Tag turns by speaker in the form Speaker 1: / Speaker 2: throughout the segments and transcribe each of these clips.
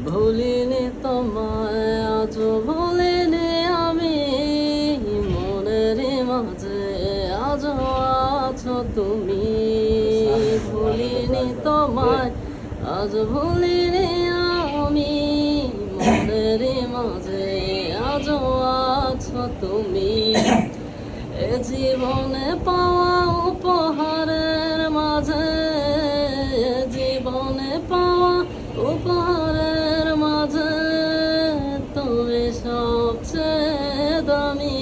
Speaker 1: ভুলিনি তোমায় আজ ভুলিনি আমি মনের মাঝে আজ আছো তুমি ভুলিনি তোমায় আজ ভুলিনি আমি মনের মাঝে আজ আছো তুমি এ জীবনে পাওয়া উপহারের মাঝে জীবনে পাওয়া উপহারের মাঝে তুমি সবচেয়ে দামি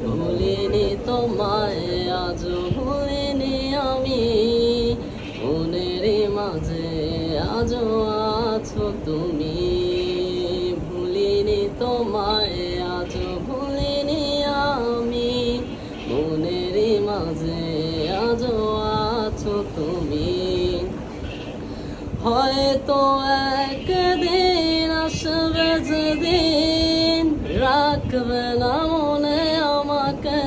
Speaker 1: ভুলিনি তোমায় আজ ভুলিনি আমি মনের মাঝে আজ আছো তুমি ভুলিনি তোমায় আজ ভুলিনি আমি মনের মাঝে আজ আছো তুমি হয়তো একদিন আসবে যেদিন রাখবে না মনে আমাকে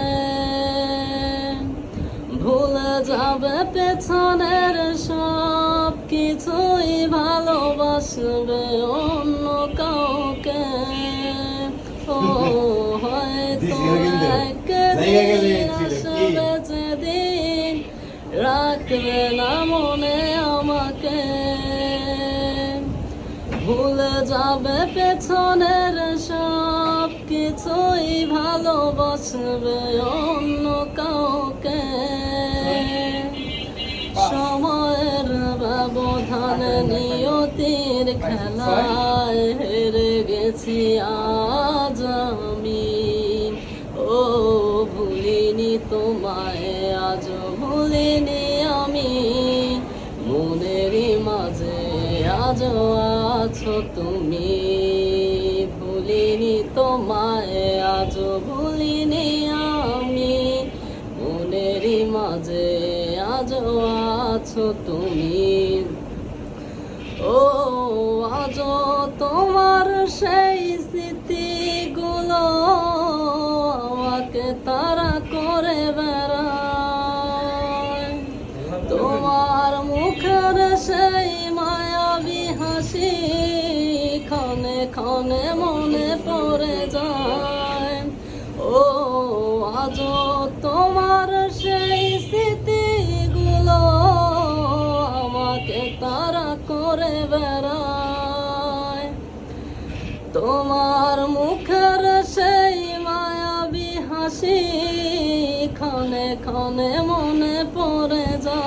Speaker 1: ভুলে যাবে পেছনের সব কিছুই ভালোবাসবে অন্য কাউকে ও হয়তো একদিন আসবে যেদিন রাখবে না মনে আমাকে ভুলে যাবে পেছনের সব কিছুই ভালোবাসবে অন্য কাউকে সময়ের ব্যবধানে নিয়তির খেলায় হেরে গেছি আজ আমি ও ভুলিনি তোমায় আজ ভুলিনি আমি মনের মাঝে আজ আছো তুমি ভুলিনি তোমায় আজ ভুলিনি আমি মনের মাঝে আজ আছো তুমি ও আজ তোমার সেই স্মৃতিগুলো আমাকে তারা করে বেড়ায় তোমার মুখের সেই মায়াবী হাসি ক্ষণে ক্ষণে মনে পড়ে যায় ও আজ তোমার সেই স্মৃতিগুলো আমাকে তারা করে বেড়ায় তোমার মুখের সেই মায়াবী হাসি ক্ষণে ক্ষণে মনে পড়ে যায়